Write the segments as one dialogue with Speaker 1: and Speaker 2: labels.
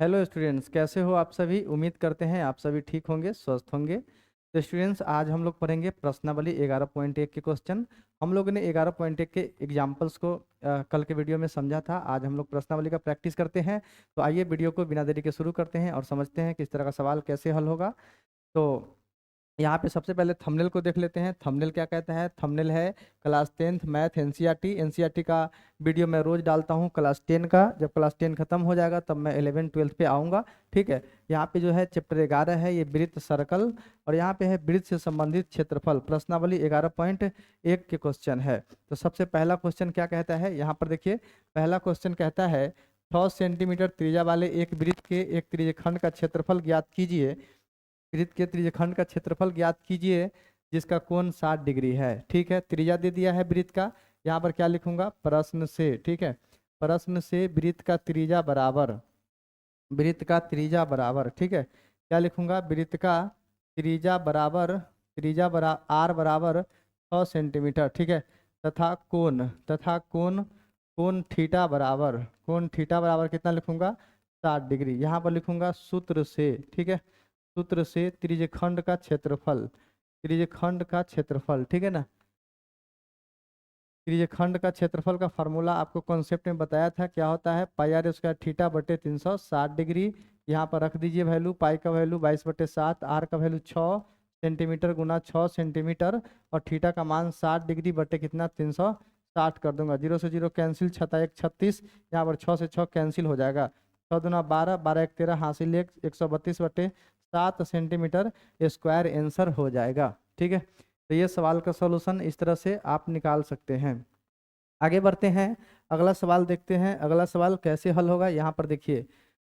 Speaker 1: Hello students, कैसे हो आप सभी। उम्मीद करते हैं आप सभी ठीक होंगे, स्वस्थ होंगे। तो स्टूडेंट्स, आज हम लोग पढ़ेंगे प्रश्नावली 11.1 के क्वेश्चन। हम लोगों ने 11.1 के एग्जाम्पल्स को कल के वीडियो में समझा था। आज हम लोग प्रश्नावली का प्रैक्टिस करते हैं। तो आइए वीडियो को बिना देरी के शुरू करते हैं और समझते हैं कि इस तरह का सवाल कैसे हल होगा। तो यहाँ पे सबसे पहले थंबनेल को देख लेते हैं। थंबनेल क्या कहता है? थंबनेल है class 10th math NCERT. NCERT का वीडियो मैं रोज डालता हूँ क्लास 10 का। जब क्लास 10 खत्म हो जाएगा तब मैं 11 12 पे आऊँगा। ठीक है। यहाँ पे जो है चैप्टर 11 है, ये वृत्त सर्कल। और यहाँ पे है वृत्त से संबंधित क्षेत्रफल। प्रश्नावली 11.1 के क्वेश्चन है। तो सबसे पहला क्वेश्चन क्या कहता है, यहाँ पर देखिए। पहला क्वेश्चन कहता है 6 सेंटीमीटर त्रिज्या वाले एक वृत्त के एक त्रिज्यखंड का क्षेत्रफल ज्ञात कीजिए। वृत्त के त्रिज्यखंड का क्षेत्रफल ज्ञात कीजिए जिसका कोण 60 डिग्री है। ठीक है, त्रिज्या दे दिया है वृत्त का। यहाँ पर क्या लिखूंगा? प्रश्न से। ठीक है, प्रश्न से वृत्त का त्रिज्या बराबर, वृत्त का त्रिज्या बराबर। ठीक है, क्या लिखूंगा? वृत्त का त्रिज्या बराबर, आर बराबर 6 सेंटीमीटर। ठीक है, तथा कोण, कोण थीटा बराबर, कोण थीटा बराबर कितना लिखूंगा? 60 डिग्री। यहाँ पर लिखूंगा सूत्र से। ठीक है, सूत्र से त्रिज्यखंड का क्षेत्रफल, त्रिज्यखंड का क्षेत्रफल। ठीक है ना। त्रिज्यखंड का क्षेत्रफल का फार्मूला आपको कॉन्सेप्ट में बताया था। क्या होता है? पाई आर स्क्वायर थीटा बटे 360 डिग्री। यहाँ पर रख दीजिए वैल्यू। पाई का वैल्यू 22/7, आर का वैल्यू 6 सेंटीमीटर गुना 6 सेंटीमीटर, और थीटा का मान 60 डिग्री बटे कितना? 360 कर दूंगा। 0 से 0 कैंसिल, 6 36। यहाँ पर 6 से 6 कैंसिल हो जाएगा। 6 दूना 12, 12 1 13, हासिल 132/7 सेंटीमीटर स्क्वायर आंसर हो जाएगा। ठीक है, तो ये सवाल का सॉल्यूशन इस तरह से आप निकाल सकते हैं। आगे बढ़ते हैं, अगला सवाल देखते हैं। अगला सवाल कैसे हल होगा, यहाँ पर देखिए।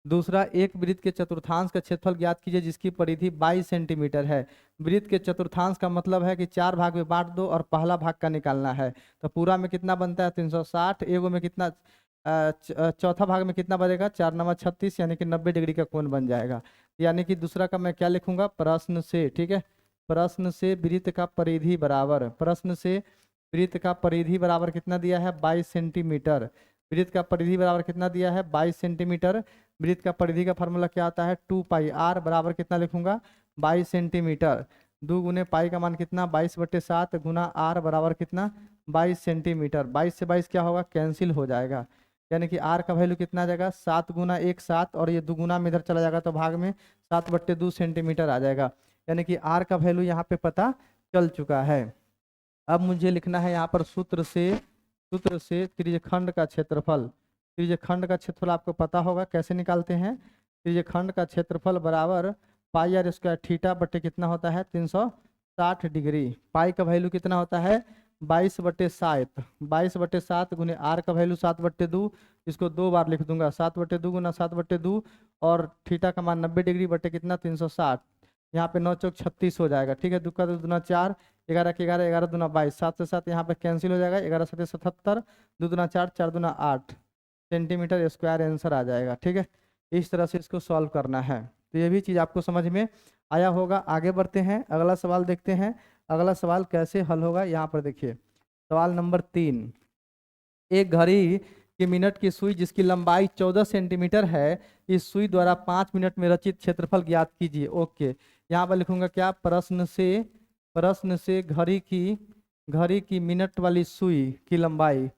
Speaker 1: दूसरा, एक वृत्त के चतुर्थांश का क्षेत्रफल ज्ञात कीजिए जिसकी परिधि 22 सेंटीमीटर है। वृत्त के चतुर्थांश का मतलब है कि 4 भाग में बांट दो और पहला भाग का निकालना है। तो पूरा में कितना बनता है? 360। एगो में कितना? चौथा भाग में कितना बनेगा? 4×9 = 36, यानी कि 90 डिग्री का कोण बन जाएगा। यानी कि दूसरा का मैं क्या लिखूंगा? प्रश्न से। ठीक है, प्रश्न से वृत्त का परिधि बराबर, प्रश्न से वृत्त का परिधि बराबर कितना दिया है? 22 सेंटीमीटर। वृत्त का परिधि बराबर कितना दिया है? 22 सेंटीमीटर। वृत्त का परिधि का फार्मूला क्या आता है? 2 पाई। आर बराबर कितना लिखूंगा? 22 सेंटीमीटर। 2 गुने पाई का मान कितना? 22/7 गुना आर बराबर कितना? 22 सेंटीमीटर। 22 से 22 क्या होगा? कैंसिल हो जाएगा। यानी कि आर का वैल्यू कितना आ जाएगा? 7 गुना 1 7, और ये 2 गुना में इधर चला जाएगा तो भाग में 7/2 सेंटीमीटर आ जाएगा। यानी कि आर का वैल्यू यहाँ पे पता चल चुका है। अब मुझे लिखना है यहाँ पर सूत्र से, सूत्र से त्रिज्यखंड का क्षेत्रफल। त्रिज्यखंड का क्षेत्रफल आपको पता होगा, कैसे निकालते हैं? त्रिज्यखंड का क्षेत्रफल बराबर पाई आर स्क्वायर थीटा बटे कितना होता है? 360 डिग्री। पाई का वैल्यू कितना होता है? 22/7। 22/7 गुने आर का वैल्यू 7/2। इसको 2 बार लिख दूंगा। 7/2 गुना 7/2, और थीटा का मान 90 डिग्री बटे कितना? 360। यहाँ पे 9×4 = 36 हो जाएगा। ठीक है, दुक्का 2×2 = 4, 11 के 11, 11×2 = 22, 7 से 7 यहाँ पे कैंसिल हो जाएगा। 11×7 = 77, 2×4, 4×2 = 8 सेंटीमीटर स्क्वायर आंसर आ जाएगा। ठीक है, इस तरह से इसको सॉल्व करना है। तो ये भी चीज़ आपको समझ में आया होगा। आगे बढ़ते हैं, अगला सवाल देखते हैं। अगला सवाल कैसे हल होगा, यहाँ पर देखिए। सवाल नंबर 3, एक घड़ी की मिनट की सुई जिसकी लंबाई 14 सेंटीमीटर है, इस सुई द्वारा 5 मिनट में रचित क्षेत्रफल ज्ञात कीजिए। ओके, यहाँ पर लिखूंगा क्या? प्रश्न से, प्रश्न से घड़ी की मिनट वाली सुई की लंबाई,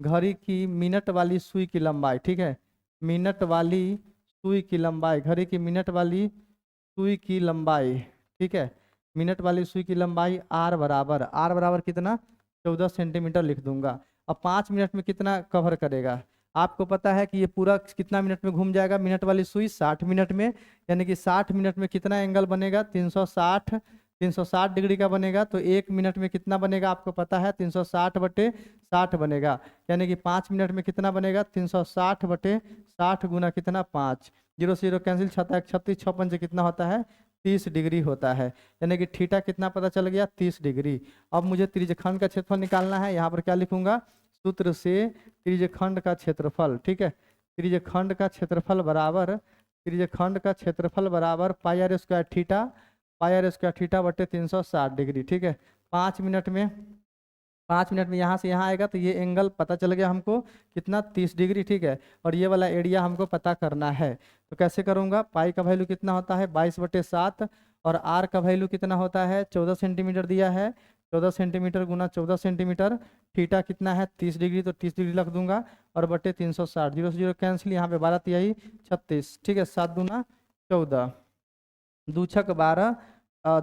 Speaker 1: घड़ी की मिनट वाली सुई की लंबाई। ठीक है, मिनट वाली सुई की लंबाई, घड़ी की मिनट वाली सुई की लंबाई। ठीक है, मिनट वाली सुई की लंबाई आर बराबर, आर बराबर कितना? 14 सेंटीमीटर लिख दूंगा। अब 5 मिनट में कितना कवर करेगा? आपको पता है कि ये पूरा कितना मिनट में घूम जाएगा? मिनट वाली सुई 60 मिनट में। यानी कि 60 मिनट में कितना एंगल बनेगा? 360, 360 डिग्री का बनेगा। तो 1 मिनट में कितना बनेगा आपको पता है? 360/60 बनेगा। यानी कि 5 मिनट में कितना बनेगा? 360/60 गुना कितना? 5। 0 से 0 कैंसिल, 7×1 = 36, 6×5 कितना होता है? 30 डिग्री होता है। यानी कि थीटा कितना पता चल गया? 30 डिग्री। अब मुझे त्रिज्यखंड का क्षेत्रफल निकालना है। यहाँ पर क्या लिखूंगा? सूत्र से त्रिज्यखंड का क्षेत्रफल। ठीक है, त्रिज्यखंड का क्षेत्रफल बराबर, त्रिज्यखंड का क्षेत्रफल बराबर pi r square theta, pi r square theta बटे 360 डिग्री। ठीक है, 5 मिनट में 5 मिनट में यहाँ से यहाँ आएगा, तो ये एंगल पता चल गया हमको कितना 30 डिग्री, ठीक है। और ये वाला एरिया हमको पता करना है, तो कैसे करूँगा, पाई का वैल्यू कितना होता है 22/7, और आर का वैल्यू कितना होता है 14 सेंटीमीटर दिया है, 14 सेंटीमीटर गुना 14 सेंटीमीटर, थीटा कितना है 30 डिग्री, तो 30 डिग्री रख दूंगा, और बटे 360, 0 से 0 कैंसिल, यहाँ पे 12 तिहाई 36, ठीक है। 7 दूना 14, 2 छक 12,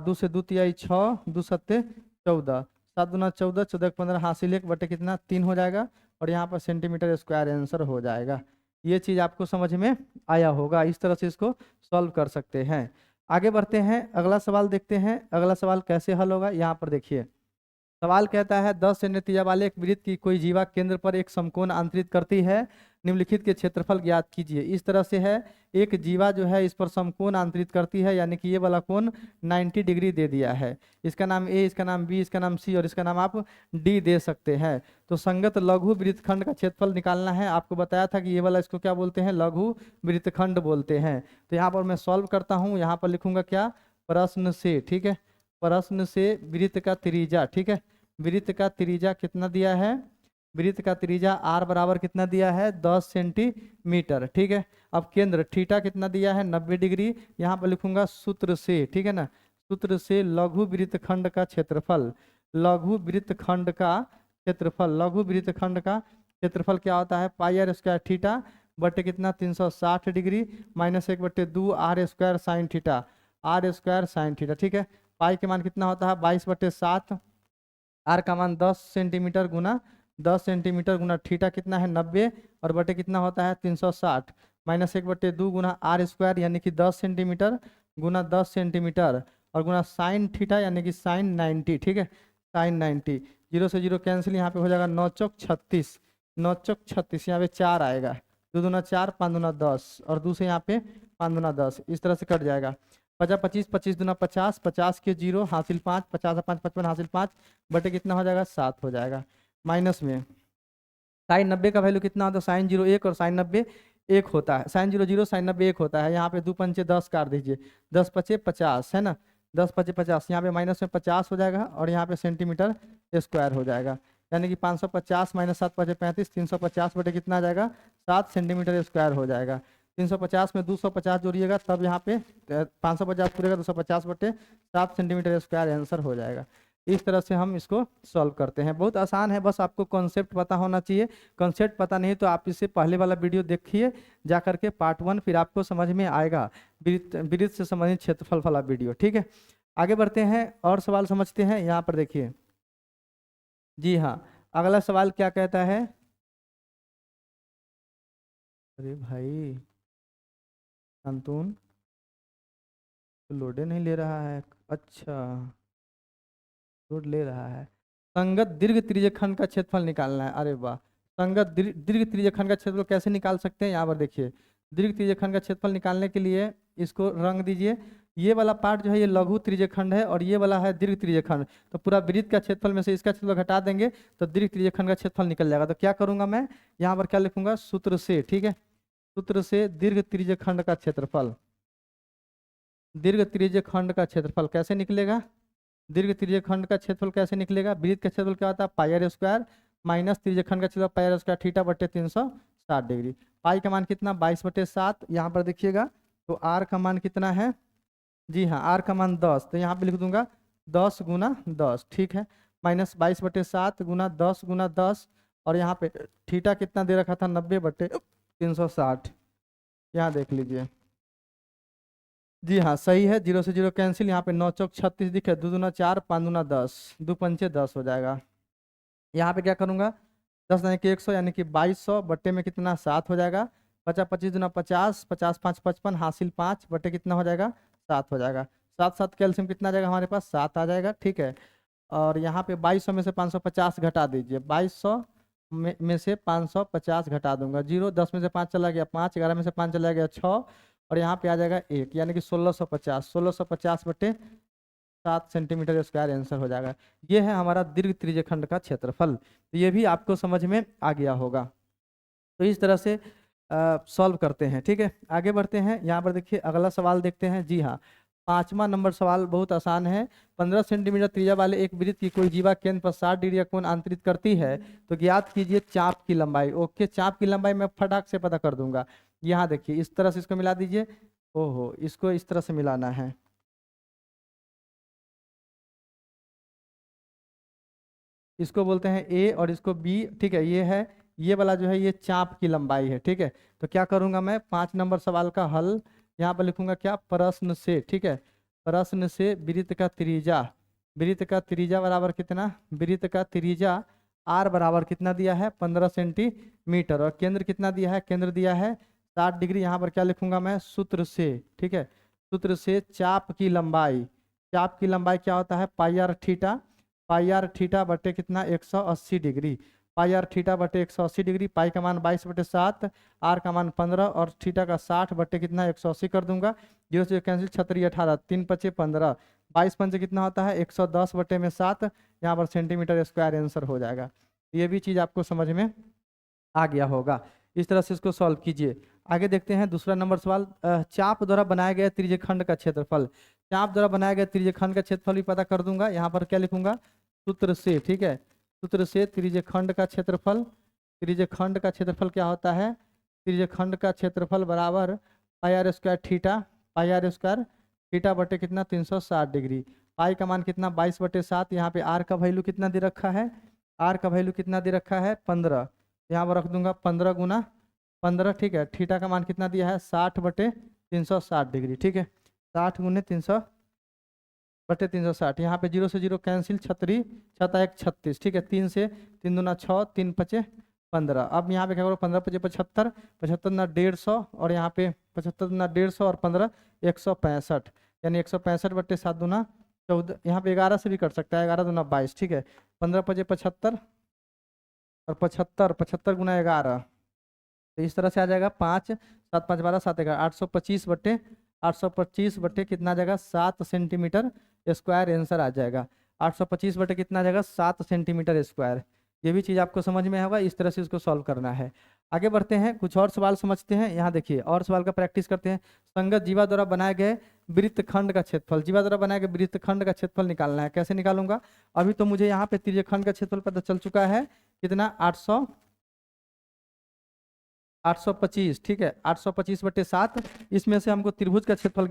Speaker 1: 2 से 2 तिहाई 6, 2 सत्ते 14, 7 दूना 14, 14 15 हासिल 1 बटे कितना 3 हो जाएगा, और यहाँ पर सेंटीमीटर स्क्वायर आंसर हो जाएगा। ये चीज़ आपको समझ में आया होगा, इस तरह से इसको सॉल्व कर सकते हैं। आगे बढ़ते हैं, अगला सवाल देखते हैं, अगला सवाल कैसे हल होगा। यहाँ पर देखिए, सवाल कहता है 10 से नतीजा वाले एक वृत्त की कोई जीवा केंद्र पर एक समकोण अंतरित करती है, निम्नलिखित के क्षेत्रफल ज्ञात कीजिए। इस तरह से है, एक जीवा जो है इस पर समकोण अंतरित करती है, यानी कि ये वाला कोण 90 डिग्री दे दिया है। इसका नाम ए, इसका नाम बी, इसका नाम सी, और इसका नाम आप डी दे सकते हैं। तो संगत लघु वृत्तखंड का क्षेत्रफल निकालना है। आपको बताया था कि ये वाला इसको क्या बोलते हैं, लघु वृत्तखंड बोलते हैं। तो यहाँ पर मैं सॉल्व करता हूँ, यहाँ पर लिखूंगा क्या, प्रश्न से, ठीक है, प्रश्न से वृत्त का त्रिज्या, ठीक है, वृत्त का त्रिज्या कितना दिया है, वृत्त का त्रिज्या आर बराबर कितना दिया है 10 सेंटीमीटर, ठीक है। अब केंद्र थीटा कितना दिया है 90 डिग्री, यहाँ पर लिखूंगा सूत्र से, ठीक है ना, सूत्र से लघु वृत्तखंड का क्षेत्रफल, लघु वृत्तखंड का क्षेत्रफल, लघु वृत्तखंड का क्षेत्रफल क्या होता है, पाई आर स्क्वायर थीटा बटे कितना 360 degree minus 1/2 r square sine theta, r square sine theta, ठीक है। पाई के मान कितना होता है 22/7, आर का मान 10 सेंटीमीटर गुना 10 सेंटीमीटर गुना थीटा कितना है 90, और बटे कितना होता है 360 माइनस 1/2 गुना आर स्क्वायर यानी कि 10 सेंटीमीटर गुना 10 सेंटीमीटर, और गुना साइन थीटा यानी कि साइन 90, ठीक है, साइन 90, 0 से 0 कैंसिल, यहाँ पे हो जाएगा 9 चौक 36, 9 चौक 36, यहाँ पे 4 आएगा, 2 दूना 4, 5 दूना 10, और 2 से यहाँ पे 5 दूना 10, इस तरह से कट जाएगा। 50 25, 25 दूना 50, 50 के 0 हासिल 5, 50 5 55 हासिल 5 बटे कितना हो जाएगा 7 हो जाएगा। माइनस में साइन 90 का वैल्यू कितना होता है, साइन 0 1 और साइन 90 1 होता है, साइन 0 0 साइन 90 1 होता है। यहाँ पे 2 पंचे 10 काट दीजिए, 10 पचे 50 है ना, 10 पचे 50, यहाँ पे माइनस में 50 हो जाएगा, और यहाँ पे सेंटीमीटर स्क्वायर हो जाएगा, यानी कि 550 माइनस 7 पचे 35, 350 बटे कितना आ जाएगा 7 सेंटीमीटर स्क्वायर हो जाएगा। 350 में 250 जोड़िएगा तब यहाँ पे 550 पूरेगा, 250 बटे 7 सेंटीमीटर स्क्वायर आंसर हो जाएगा। इस तरह से हम इसको सॉल्व करते हैं, बहुत आसान है, बस आपको कॉन्सेप्ट पता होना चाहिए। कॉन्सेप्ट पता नहीं तो आप इससे पहले वाला वीडियो देखिए जा करके पार्ट 1, फिर आपको समझ में आएगा वृत्त से संबंधित क्षेत्रफल वाला वीडियो, ठीक है। आगे बढ़ते हैं और सवाल समझते हैं। यहाँ पर देखिए, जी हाँ, अगला सवाल क्या कहता है, अरे भाई अंतुन तो लोडे नहीं ले रहा है, अच्छा लोड ले रहा है। संगत दीर्घ त्रिज्यखंड का क्षेत्रफल निकालना है, अरे वाह, संगत दीर्घ त्रिज्यखंड का क्षेत्रफल कैसे निकाल सकते हैं, यहाँ पर देखिए, दीर्घ त्रिज्यखंड का क्षेत्रफल निकालने के लिए इसको रंग दीजिए। ये वाला पार्ट जो है ये लघु त्रिज्यखंड है, और ये वाला है दीर्घ त्रिज्यखंड, तो पूरा वृत्त का क्षेत्रफल में से इसका क्षेत्रफल घटा देंगे तो दीर्घ त्रिज्यखंड का क्षेत्रफल निकल जाएगा। तो क्या करूंगा मैं, यहाँ पर क्या लिखूंगा, सूत्र से, ठीक है, सूत्र से दीर्घ त्रिज्यखंड का क्षेत्रफल, दीर्घ त्रिज्यखंड का क्षेत्रफल कैसे निकलेगा, दीर्घ त्रिज्यखंड का क्षेत्रफल कैसे निकलेगा, वृत्त का क्षेत्रफल क्या होता है पाई आर स्क्वायर माइनस त्रिज्यखंड का क्षेत्रफल पाई आर स्क्वायर थीटा बटे 360 डिग्री। पाई का मान कितना 22/7, यहाँ पर देखिएगा, तो आर का मान कितना है, जी हाँ आर का मान 10, तो यहाँ पे लिख दूंगा 10 गुना 10, ठीक है, माइनस 22/7 गुना 10 गुना 10, और यहाँ पे थीटा कितना दे रखा था 90/360, यहाँ देख लीजिए, जी हाँ सही है, 0 से 0 कैंसिल, यहाँ पे 9 चौक 36 दिखे, 2 दूना 4, 5 दूना 10, 2 पंचे 10 हो जाएगा। यहाँ पे क्या करूँगा 10 यानी कि 100 यानी कि 2200 बट्टे में कितना 7 हो जाएगा, 50 25 दूना 50, 50 5 55 हासिल 5 बट्टे कितना हो जाएगा 7 हो जाएगा। 7 7 कैल्शियम कितना आ जाएगा हमारे पास 7 आ जाएगा, ठीक है। और यहाँ पे 2200 में से 550 घटा दीजिए, 2200 में से 550 घटा दूंगा, 0 10 में से 5 चला गया 5, 11 में से 5 चला गया 6, और यहाँ पे आ जाएगा 1 यानी कि 1650, 1650 बटे 7 सेंटीमीटर स्क्वायर आंसर हो जाएगा। ये है हमारा दीर्घ त्रिज्यखंड का क्षेत्रफल, तो ये भी आपको समझ में आ गया होगा। तो इस तरह से सॉल्व करते हैं, ठीक है। आगे बढ़ते हैं, यहाँ पर देखिए अगला सवाल देखते हैं। जी हाँ, 5वां नंबर सवाल बहुत आसान है। 15 सेंटीमीटर त्रिज्या वाले एक वृत्त की कोई जीवा केंद्र पर 60 डिग्री का कोण अंतरित करती है तो ज्ञात कीजिए चाप की लंबाई। ओके, चाप की लंबाई मैं फटाक से पता कर दूंगा। यहाँ देखिए इस तरह से इसको मिला दीजिए। ओहो, इसको इस तरह से मिलाना है। इसको बोलते हैं ए और इसको बी, ठीक है। ये है, ये वाला जो है ये चाप की लंबाई है, ठीक है। तो क्या करूंगा मैं, 5 नंबर सवाल का हल यहाँ पर लिखूंगा क्या, प्रश्न से, ठीक है। प्रश्न से वृत्त का त्रिज्या, वृत्त का त्रिज्या बराबर कितना, वृत्त का त्रिज्या आर बराबर कितना दिया है, 15 सेंटीमीटर, और केंद्र कितना दिया है, केंद्र दिया है 60 डिग्री। यहाँ पर क्या लिखूंगा मैं, सूत्र से, ठीक है। सूत्र से चाप की लंबाई, चाप की लंबाई क्या होता है, pi r theta, pi r theta बटे कितना 180 डिग्री, पाई आर थीटा बटे 180 डिग्री। पाई का मान 22/7, आर का मान 15 और थीटा का 60 बटे कितना 180 कर दूंगा। 0 से कैंसिल, 36 18, 3 5 15, 22 पंचे कितना होता है 110 बटे में 7, यहाँ पर सेंटीमीटर स्क्वायर आंसर हो जाएगा। ये भी चीज़ आपको समझ में आ गया होगा। इस तरह से इसको सॉल्व कीजिए। आगे देखते हैं दूसरा नंबर सवाल। चाप द्वारा बनाए गए त्रिज्यखंड का क्षेत्रफल, चाप द्वारा बनाए गए त्रिज्यखंड का क्षेत्रफल भी पता कर दूंगा। यहाँ पर क्या लिखूंगा, सूत्र से, ठीक है। सूत्र से त्रिज्यखंड का क्षेत्रफल, त्रिज्यखंड का क्षेत्रफल क्या होता है, त्रिज्यखंड का क्षेत्रफल बराबर pi r square theta, pi r square theta बटे कितना 360 डिग्री। पाई का मान कितना 22/7, यहाँ पे आर का वैल्यू कितना दे रखा है, आर का वैल्यू कितना दे रखा है 15, यहाँ पर रख दूंगा 15 गुना 15, ठीक है। थीटा का मान कितना दिया है 60/360 डिग्री, ठीक है। 60 गुने 300/360, यहाँ पे 0 से 0 कैंसिल, 36 छता 1 36, ठीक है। 3 से 3 दूना 6, 3 5 15। अब यहाँ पे क्या करो, 15 5 75, 75 ना 150, और यहाँ पे 75 ना 150 और 15 165, यानी 165/7 दूना 14, यहाँ पे 11 से भी कट सकता है, 11 दूना 22, ठीक है। 15 5 75 और 75, 75 गुना 11, तो इस तरह से आ जाएगा 5 7 5 12 7 11, 825 बटे कितना आ जाएगा 7 सेंटीमीटर स्क्वायर आंसर आ जाएगा। 825 बटे कितना आ जाएगा 7 सेंटीमीटर स्क्वायर। ये भी चीज़ आपको समझ में होगा। इस तरह से इसको सॉल्व करना है। आगे बढ़ते हैं, कुछ और सवाल समझते हैं। यहाँ देखिए और सवाल का प्रैक्टिस करते हैं। संगत जीवा द्वारा बनाए गए वृत्तखंड का क्षेत्रफल, जीवा द्वारा बनाए गए वृत्तखंड का क्षेत्रफल निकालना है। कैसे निकालूंगा, अभी तो मुझे यहाँ पे त्रिज्यखंड का क्षेत्रफल पता चल चुका है कितना 825, ठीक है। 825/7, इसमें से हमको त्रिभुज का क्षेत्रफल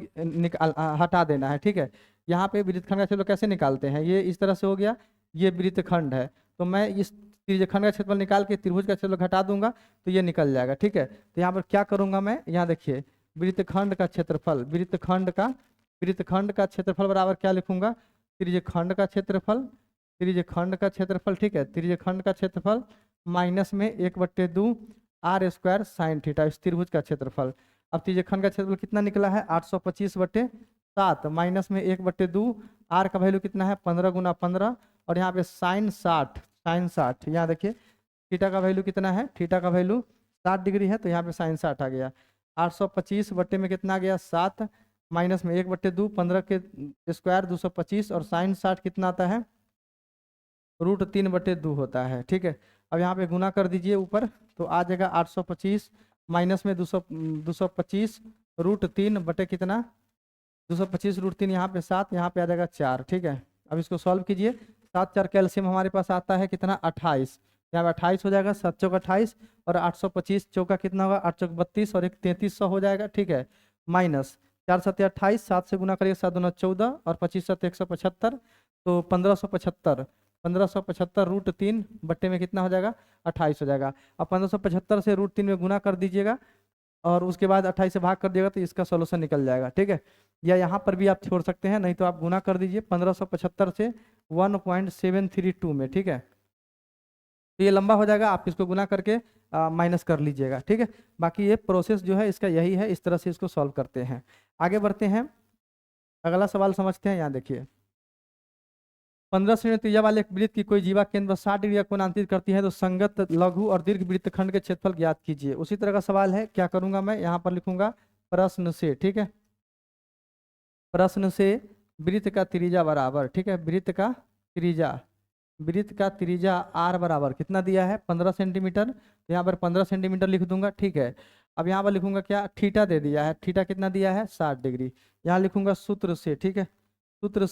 Speaker 1: हटा देना है, ठीक है। यहाँ पे वृत्तखंड का क्षेत्रफल कैसे निकालते हैं, ये इस तरह से हो गया, ये वृत्तखंड है, तो मैं इस त्रिज्यखंड का क्षेत्रफल निकाल के त्रिभुज का क्षेत्रफल घटा दूंगा तो ये निकल जाएगा, ठीक है। तो यहाँ पर क्या करूंगा मैं, यहाँ देखिए वृत्तखंड का क्षेत्रफल, वृत्तखंड का क्षेत्रफल बराबर क्या लिखूंगा, त्रिज्यखंड का क्षेत्रफल, त्रिज्यखंड का क्षेत्रफल, ठीक है। त्रिज्यखंड का क्षेत्रफल माइनस में 1/2 आर स्क्वायर साइन थीटा, इस त्रिभुज का क्षेत्रफल। अब त्रिज्यखंड का क्षेत्रफल कितना निकला है 825/7, माइनस में 1/2, आर का वैल्यू कितना है 15 गुना 15, और यहाँ पे साइन 60, साइन 60, यहाँ देखिए थीटा का वैल्यू कितना है, थीटा का वैल्यू 60 डिग्री है, तो यहाँ पे साइन 60 आ गया। 825 बटे में कितना आ गया 7, माइनस में 1/2, 15 के स्क्वायर 225, और साइन 60 कितना आता है √3/2 होता है, ठीक है। अब यहाँ पे गुना कर दीजिए ऊपर, तो आ जाएगा 825 माइनस में 225 √3 बटे कितना 225 √3, यहाँ पे 7, यहाँ पे आ जाएगा 4, ठीक है। अब इसको सॉल्व कीजिए। 7 4 कैल्शियम हमारे पास आता है कितना 28, यहाँ पे 28 हो जाएगा, 7 चौक 28, और 825 चौका कितना होगा 8 चौक 32, और एक 3300 हो जाएगा, ठीक है। माइनस 4 7 28, 7 से गुना करिए 7 दूना 14, और 25 7 175, तो 1575, 1575 √3 बट्टे में कितना हो जाएगा 28 हो जाएगा। अब 1575 से √3 में गुना कर दीजिएगा, और उसके बाद 28 से भाग कर दिएगा, तो इसका सोल्यूशन निकल जाएगा, ठीक है। या यहाँ पर भी आप छोड़ सकते हैं, नहीं तो आप गुना कर दीजिए 1575 से 1.732 में, ठीक है। तो ये लंबा हो जाएगा, आप इसको गुना करके माइनस कर लीजिएगा, ठीक है। बाकी ये प्रोसेस जो है इसका यही है, इस तरह से इसको सॉल्व करते हैं। आगे बढ़ते हैं, अगला सवाल समझते हैं। यहाँ देखिए 15 श्रेणी त्रिज्या वाले एक वृत्त की कोई जीवा केंद्र पर 60 डिग्री का कोण अंकित करती है तो संगत लघु और दीर्घ वृत्तखंड के क्षेत्रफल ज्ञात कीजिए। उसी तरह का सवाल है, क्या करूंगा मैं, यहाँ पर लिखूंगा प्रश्न से, ठीक है। प्रश्न से वृत्त का त्रिज्या बराबर, ठीक है, वृत्त का त्रिज्या आर बराबर कितना दिया है 15 सेंटीमीटर, तो यहाँ पर 15 सेंटीमीटर लिख दूंगा, ठीक है। अब यहाँ पर लिखूंगा क्या, थीटा दे दिया है, थीटा कितना दिया है 60 डिग्री। यहाँ लिखूंगा सूत्र से, ठीक है, सूत्र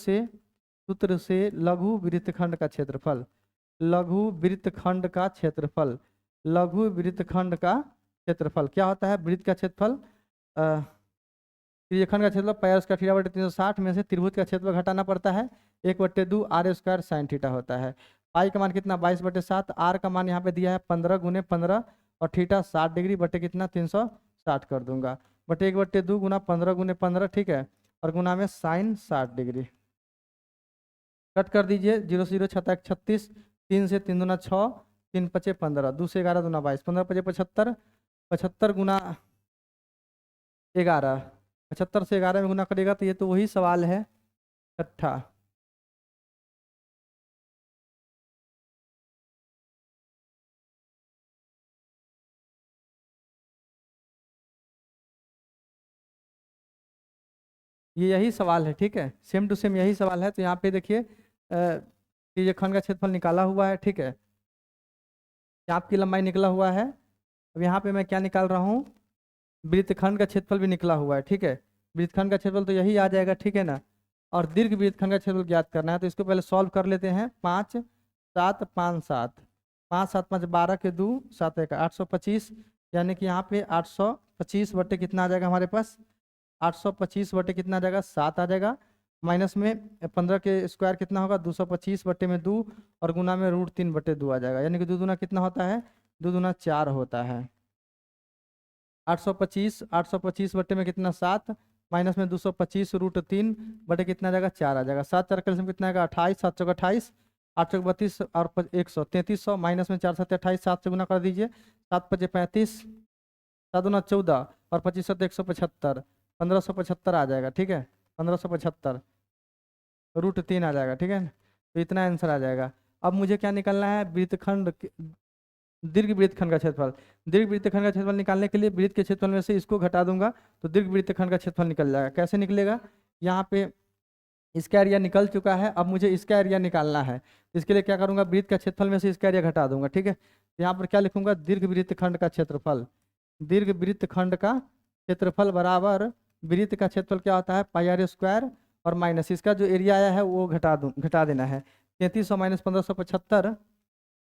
Speaker 1: से लघु वृत्तखंड का क्षेत्रफल, लघु वृत्तखंड का क्षेत्रफल, लघु वृत्तखंड का क्षेत्रफल क्या होता है, वृत्त का क्षेत्रफल त्रिज्यखंड का क्षेत्रफल पाई स्क्वायर थीटा बटे 360 में से त्रिभुज का क्षेत्रफल घटाना पड़ता है 1/2 आर स्क्वायर साइन थीटा होता है। पाई का मान कितना 22/7, आर का मान यहाँ पे दिया है 15 गुने 15 और थीटा 60 डिग्री बटे कितना 360 कर दूंगा, बटे 1/2 गुना 15 गुने 15, ठीक है, और गुना में साइन 60 डिग्री। कट कर दीजिए, 0 से 0 छत्ता 36, 3 से 3 दूना 6, 3 पचे 15, 2 से 11 दूना 22, 15 पचे 75, 75 गुना 11, 75 से 11 में गुना करेगा तो ये तो वही सवाल है छठा। ये यही सवाल है, ठीक है, सेम टू सेम यही सवाल है। तो यहाँ पे देखिए त्रिज्यखंड का क्षेत्रफल निकाला हुआ है, ठीक है, चाप की लंबाई निकला हुआ है। अब यहाँ पे मैं क्या निकाल रहा हूँ, वृत्तखंड का क्षेत्रफल भी निकला हुआ है, ठीक है, वृत्तखंड का क्षेत्रफल तो यही आ जाएगा, ठीक है ना। और दीर्घ वृत्तखंड का क्षेत्रफल ज्ञात करना है, तो इसको पहले सॉल्व कर लेते हैं। 5 7 5 7, 5 7 5 12 के 2 7 1 825, यानी कि यहाँ पे 825 बटे कितना आ जाएगा हमारे पास, 825 बटे कितना आ जाएगा 7 आ जाएगा, माइनस में 15 के स्क्वायर कितना होगा 225 बटे में 2 और गुना में √3/2 आ जाएगा, यानी कि 2 दूना कितना होता है, 2 दूना 4 होता है। 825 बटे में कितना 7, माइनस में 225 √3 बटे कितना आ जाएगा 4 आ जाएगा, 7 4 कैल्सियम कितना आएगा 28, 7 चौक 28, 8 चौक 32 और 100 3300, माइनस में 4 7 28, 7 से गुना कर दीजिए, 7 5 35, 7 दूना 14 और 25 175, 1575 आ जाएगा, ठीक है, 1575 √3 आ जाएगा, ठीक है, तो इतना आंसर आ जाएगा। अब मुझे क्या निकालना है, वृत्तखंड दीर्घ वृत्तखंड का क्षेत्रफल। दीर्घ वृत्तखंड का क्षेत्रफल निकालने के लिए वृत्त के क्षेत्रफल में से इसको घटा दूंगा तो दीर्घ वृत्तखंड का क्षेत्रफल निकल जाएगा। कैसे निकलेगा, यहाँ पे इसका एरिया निकल चुका है, अब मुझे इसका एरिया निकालना है। इसके लिए क्या करूंगा, वृत्त का क्षेत्रफल में से इसका एरिया घटा दूंगा, ठीक है। यहाँ पर क्या लिखूंगा, दीर्घ वृत्तखंड का क्षेत्रफल, दीर्घ वृत्तखंड का क्षेत्रफल बराबर वृत्त का क्षेत्रफल क्या होता है πr² और माइनस इसका जो एरिया आया है वो घटा देना है। 3300 माइनस 1575,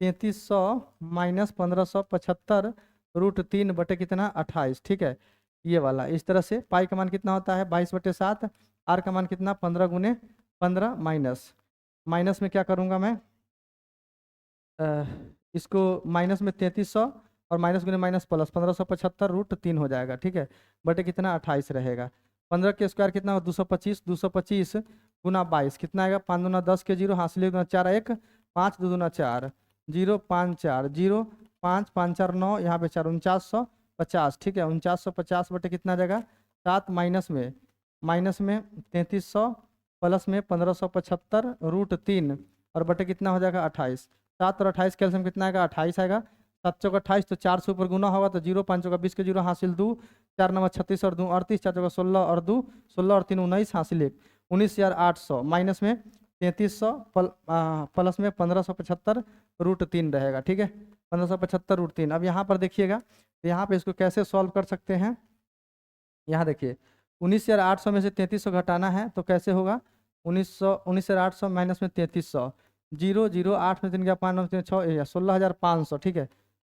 Speaker 1: 3300 माइनस 1575 √3 बटे कितना 28, ठीक है, ये वाला। इस तरह से पाई का मान कितना होता है 22/7, आर का मान कितना 15 गुने 15, माइनस में क्या करूँगा मैं, इसको माइनस में 3300 और माइनस गुने माइनस प्लस 1575 √3 हो जाएगा, ठीक है, बटे कितना 28 रहेगा। 15 के स्क्वायर कितना होगा 225, 225 गुना 22 कितना आएगा, 5 दूना 10 के 0 हासिल गुना 4 1, 5 2 दूना 4, 0 5 4 0 5 5 4 9, यहाँ पे 4 4950, ठीक है, 4950 बटे कितना आ जाएगा 7, माइनस में 3300 प्लस में 1575 √3 और बटे कितना हो जाएगा 28, 7 और 28 कैल्सियम कितना आएगा 28 आएगा, 7 चौका 28 तो 4 से ऊपर गुना होगा तो 0 5 चौका 20 के 0 हासिल 2, 4 9 36 और 2 38, 4 चौका 16 और 2 16 और 3 19 हासिल 1, 19,800 माइनस में 3300 प्लस में 1575 √3 रहेगा, ठीक है, 1575 √3। अब यहाँ पर देखिएगा, तो यहाँ पे इसको कैसे सॉल्व कर सकते हैं, यहाँ देखिए 19,800 में से 3300 घटाना है तो कैसे होगा, 19,800 माइनस में 3300, 0 0 8 में 3 गया 5 9 3 6 16,500, ठीक है,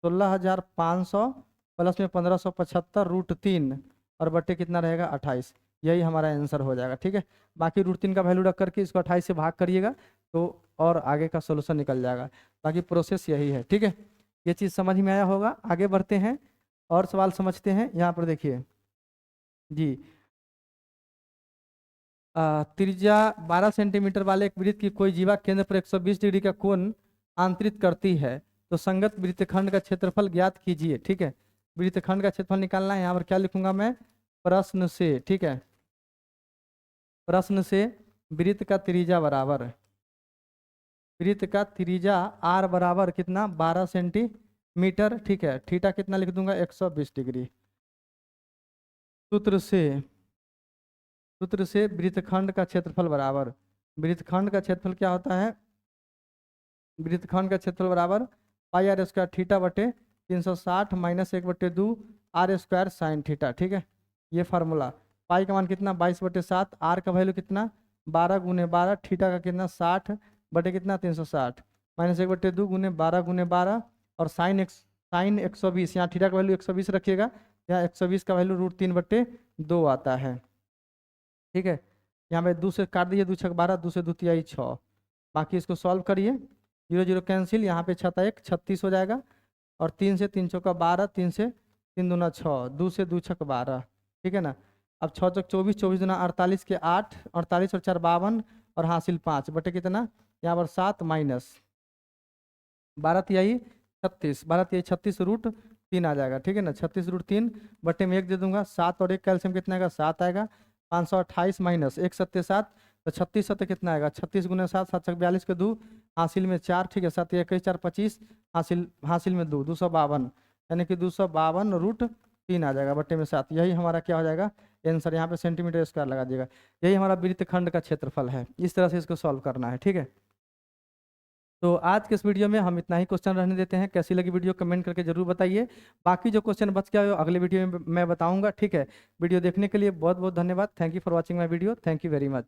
Speaker 1: 16,500 प्लस में 1575 √3 और बटे कितना रहेगा 28, यही हमारा आंसर हो जाएगा, ठीक है। बाकी √3 का वैल्यू रख करके इसको 28 से भाग करिएगा तो और आगे का सोल्यूशन निकल जाएगा। बाकी प्रोसेस यही है, ठीक है, ये चीज़ समझ में आया होगा। आगे बढ़ते हैं और सवाल समझते हैं। यहाँ पर देखिए जी, त्रिज्या 12 सेंटीमीटर वाले एक वृत्त की कोई जीवा केंद्र पर 120 डिग्री का कोण आंतरित करती है तो संगत वृत्तखंड का क्षेत्रफल ज्ञात कीजिए, ठीक है। वृत्तखंड का क्षेत्रफल निकालना है, यहाँ पर क्या लिखूंगा मैं, प्रश्न से, ठीक है, प्रश्न से वृत्त का त्रिज्या बराबर, वृत्त का त्रिज्या आर बराबर कितना 12 सेंटीमीटर, ठीक है, थीटा कितना लिख दूंगा 120 डिग्री। सूत्र से वृत्तखंड का क्षेत्रफल बराबर, वृत्तखंड का क्षेत्रफल क्या होता है, वृत्तखंड का क्षेत्रफल बराबर πr² थीटा बटे 360 minus 1/2 r square sine theta, ठीक है। ये फार्मूला, पाई का मान कितना 22/7, आर का वैल्यू कितना 12 × 12, थीटा का कितना 60 बटे कितना 360, -1/2 गुने 12 और साइन 120, यहाँ थीटा का वैल्यू 120 रखिएगा, यहाँ 120 का वैल्यू √3/2 आता है, ठीक है। यहाँ पे 2 से काट दीजिए, 2 × 6 12, 2 से 2 = 6, बाकी इसको सॉल्व करिए, 0 0 कैंसिल, यहाँ पे 6 1 36 हो जाएगा, और 3 से 3 चौका 12, 3 से 3 दूना 6, 2 से 2 छक 12, ठीक है ना। अब 6 चौक 24, 24 दूना 48 के 8, 48 और 4 52, और हासिल 5 बटे कितना यहाँ पर 7 माइनस 12 = 36, 12 = 36 √3 आ जाएगा, ठीक है ना। 36 √3 बटे में 1 दे दूंगा, 7 और 1 कैल्सियम कितना आएगा 7 आएगा, 528 माइनस 1 7 7, तो 36 7 कितना आएगा 36 × 7, 7 × 42 के 2, हासिल में 4, ठीक है। 7 1 4 25, हासिल में 2, 252, यानी कि 252 √3 आ जाएगा बटे में 7, यही हमारा क्या हो जाएगा आंसर। यहाँ पे सेंटीमीटर स्क्वायर लगा दिएगा, यही हमारा वृत्तखंड का क्षेत्रफल है। इस तरह से इसको सॉल्व करना है, ठीक है। तो आज के इस वीडियो में हम इतना ही क्वेश्चन रहने देते हैं। कैसी लगी वीडियो कमेंट करके जरूर बताइए, बाकी जो क्वेश्चन बच गया हो अगले वीडियो में मैं बताऊंगा, ठीक है। वीडियो देखने के लिए बहुत बहुत धन्यवाद। Thank you for watching my video, thank you very much.